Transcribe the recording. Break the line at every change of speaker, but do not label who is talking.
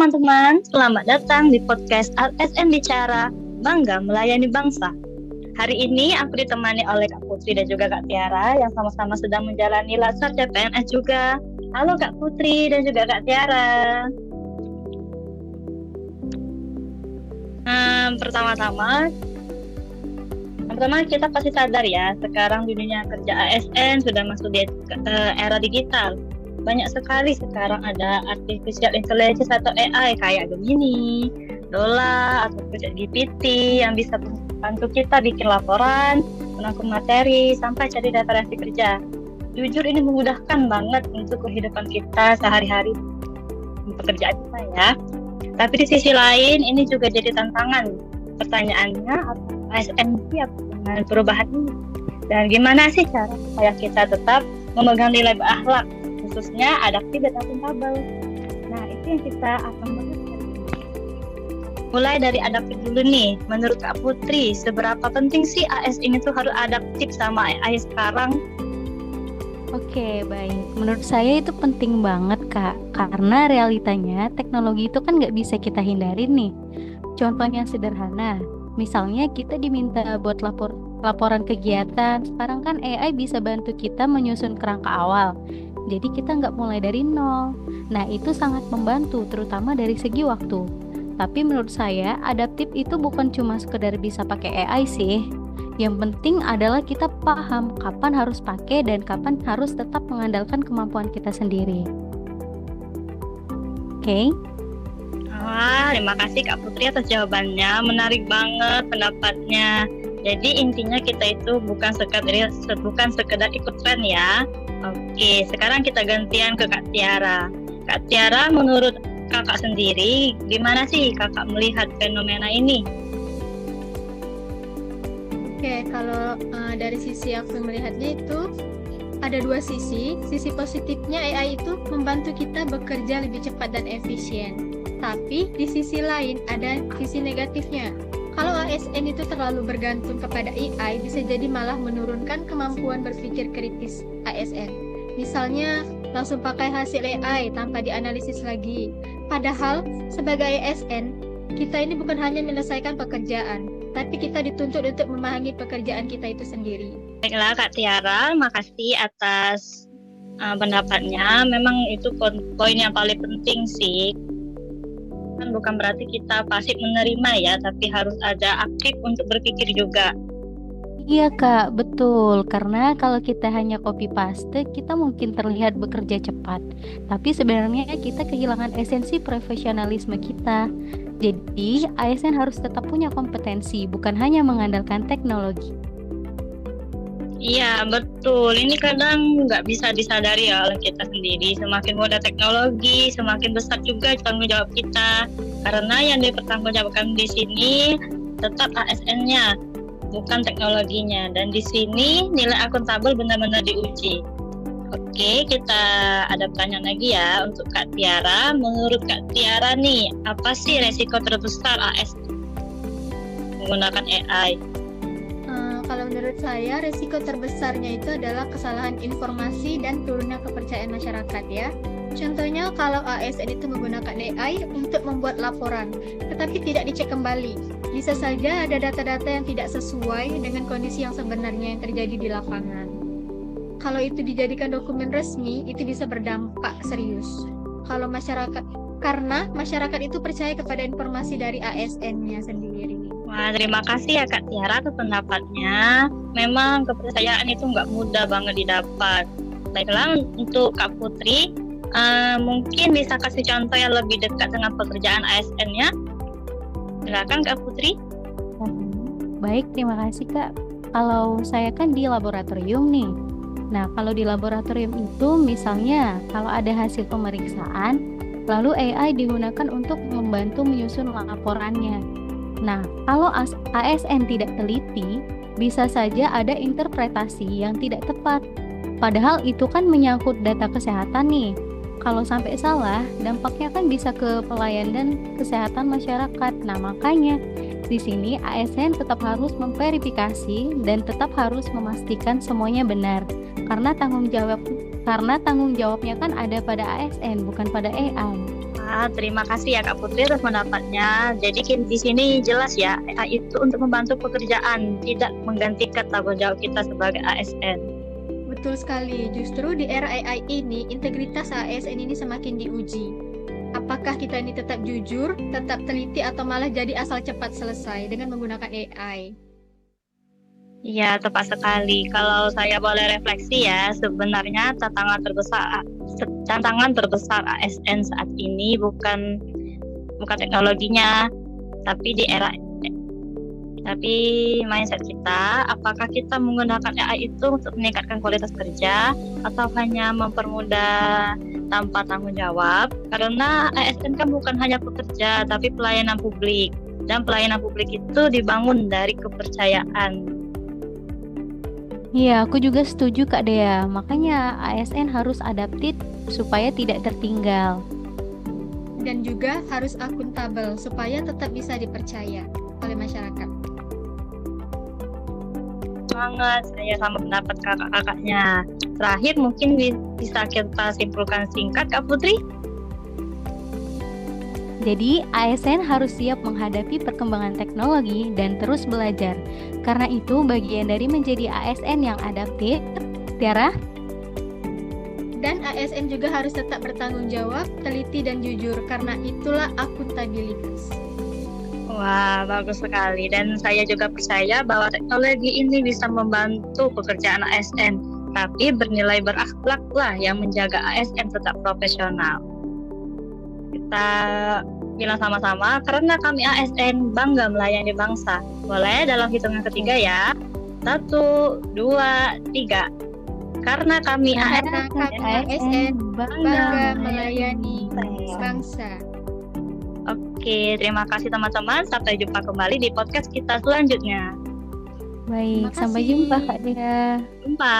teman-teman, selamat datang di podcast ASN Bicara, Bangga Melayani Bangsa. Hari ini aku ditemani oleh Kak Putri dan juga Kak Tiara yang sama-sama sedang menjalani Latsar CPNS juga. Halo Kak Putri dan juga Kak Tiara. Pertama kita pasti sadar ya, sekarang di dunia kerja ASN sudah masuk di era digital. Banyak sekali sekarang ada artificial intelligence atau AI kayak Gemini, Dola, atau GPT yang bisa bantu kita bikin laporan, menangkum materi, sampai cari referensi kerja. Jujur ini memudahkan banget untuk kehidupan kita sehari-hari pekerjaan kita ya. Tapi di sisi lain ini juga jadi tantangan. Pertanyaannya, ASN siap dengan perubahan ini? Dan gimana sih cara supaya kita tetap memegang nilai berakhlak, khususnya adaptif dan akuntabel? Nah, itu yang kita akan bahas hari ini. Mulai dari adaptif dulu nih. Menurut Kak Putri, seberapa penting sih ASN itu harus adaptif sama AI sekarang?
Oke, baik. Menurut saya itu penting banget, Kak. Karena realitanya teknologi itu kan nggak bisa kita hindarin nih. Contohnya sederhana, misalnya kita diminta buat laporan kegiatan. Sekarang kan AI bisa bantu kita menyusun kerangka awal. Jadi kita nggak mulai dari nol. Nah, itu sangat membantu, terutama dari segi waktu. Tapi menurut saya, adaptif itu bukan cuma sekedar bisa pakai AI sih. Yang penting adalah kita paham kapan harus pakai dan kapan harus tetap mengandalkan kemampuan kita sendiri. Oke?
Wah, terima kasih Kak Putri atas jawabannya. Menarik banget pendapatnya. Jadi intinya kita itu bukan sekedar ikut tren ya. Oke, sekarang kita gantian ke Kak Tiara. Kak Tiara, menurut kakak sendiri, gimana sih kakak melihat fenomena ini?
Oke, kalau dari sisi aku melihatnya itu ada dua sisi. Sisi positifnya AI itu membantu kita bekerja lebih cepat dan efisien. Tapi di sisi lain ada sisi negatifnya. Kalau ASN itu terlalu bergantung kepada AI, bisa jadi malah menurunkan kemampuan berpikir kritis ASN. Misalnya langsung pakai hasil AI tanpa dianalisis lagi. Padahal sebagai ASN, kita ini bukan hanya menyelesaikan pekerjaan, tapi kita dituntut untuk memahami pekerjaan kita itu sendiri.
Baiklah Kak Tiara, makasih atas pendapatnya. Memang itu poin yang paling penting sih. Kan bukan berarti kita pasif menerima ya, tapi harus ada aktif untuk berpikir juga.
Iya Kak, betul. Karena kalau kita hanya copy paste, kita mungkin terlihat bekerja cepat. Tapi sebenarnya kita kehilangan esensi profesionalisme kita. Jadi ASN harus tetap punya kompetensi, bukan hanya mengandalkan teknologi.
Iya, betul. Ini kadang nggak bisa disadari ya oleh kita sendiri. Semakin mudah teknologi, semakin besar juga tanggung jawab kita. Karena yang dipertanggungjawabkan di sini tetap ASN-nya, bukan teknologinya. Dan di sini nilai akuntabel benar-benar diuji. Oke, kita ada pertanyaan lagi ya untuk Kak Tiara. Menurut Kak Tiara nih, apa sih resiko terbesar ASN menggunakan AI?
Kalau menurut saya, resiko terbesarnya itu adalah kesalahan informasi dan turunnya kepercayaan masyarakat ya. Contohnya kalau ASN itu menggunakan AI untuk membuat laporan, tetapi tidak dicek kembali. Bisa saja ada data-data yang tidak sesuai dengan kondisi yang sebenarnya yang terjadi di lapangan. Kalau itu dijadikan dokumen resmi, itu bisa berdampak serius. Karena masyarakat itu percaya kepada informasi dari ASN-nya sendiri.
Wah, terima kasih ya Kak Tiara atas pendapatnya. Memang kepercayaan itu nggak mudah banget didapat. Baiklah, untuk Kak Putri, mungkin bisa kasih contoh yang lebih dekat dengan pekerjaan ASN-nya. Silakan Kak Putri.
Baik, terima kasih Kak. Kalau saya kan di laboratorium nih. Nah, kalau di laboratorium itu misalnya kalau ada hasil pemeriksaan, lalu AI digunakan untuk membantu menyusun laporannya. Nah, kalau ASN tidak teliti, bisa saja ada interpretasi yang tidak tepat. Padahal itu kan menyangkut data kesehatan nih. Kalau sampai salah, dampaknya kan bisa ke pelayanan kesehatan masyarakat. Nah, makanya di sini ASN tetap harus memverifikasi dan tetap harus memastikan semuanya benar. Karena tanggung jawabnya kan ada pada ASN, bukan pada AI.
Wah, terima kasih ya Kak Putri atas pendapatnya. Jadi di sini jelas ya, AI itu untuk membantu pekerjaan, tidak menggantikan tanggung jawab kita sebagai ASN.
Betul sekali, justru di era AI ini, integritas ASN ini semakin diuji. Apakah kita ini tetap jujur, tetap teliti, atau malah jadi asal cepat selesai dengan menggunakan AI?
Iya, tepat sekali. Kalau saya boleh refleksi ya, sebenarnya tantangan terbesar ASN saat ini bukan teknologinya, tapi mindset kita. Apakah kita menggunakan AI itu untuk meningkatkan kualitas kerja atau hanya mempermudah tanpa tanggung jawab? Karena ASN kan bukan hanya pekerja, tapi pelayanan publik. Dan pelayanan publik itu dibangun dari kepercayaan.
Iya, aku juga setuju Kak Dea. Makanya ASN harus adaptif supaya tidak tertinggal.
Dan juga harus akuntabel supaya tetap bisa dipercaya oleh masyarakat.
Semangat, saya sama pendapat kakak-kakaknya. Terakhir mungkin bisa kita simpulkan singkat Kak Putri.
Jadi, ASN harus siap menghadapi perkembangan teknologi dan terus belajar. Karena itu, bagian dari menjadi ASN yang adaptif, Tiara.
Dan ASN juga harus tetap bertanggung jawab, teliti dan jujur, karena itulah akuntabilitas.
Wah, bagus sekali. Dan saya juga percaya bahwa teknologi ini bisa membantu pekerjaan ASN, tapi bernilai berakhlaklah yang menjaga ASN tetap profesional. Kita bilang sama-sama, karena kami ASN bangga melayani bangsa. Boleh dalam hitungan ketiga ya. 1, 2, 3. Karena kami
ASN bangga melayani bangsa.
Oke, terima kasih teman-teman. Sampai jumpa kembali di podcast kita selanjutnya.
Baik, sampai jumpa Kak Dea.
Jumpa.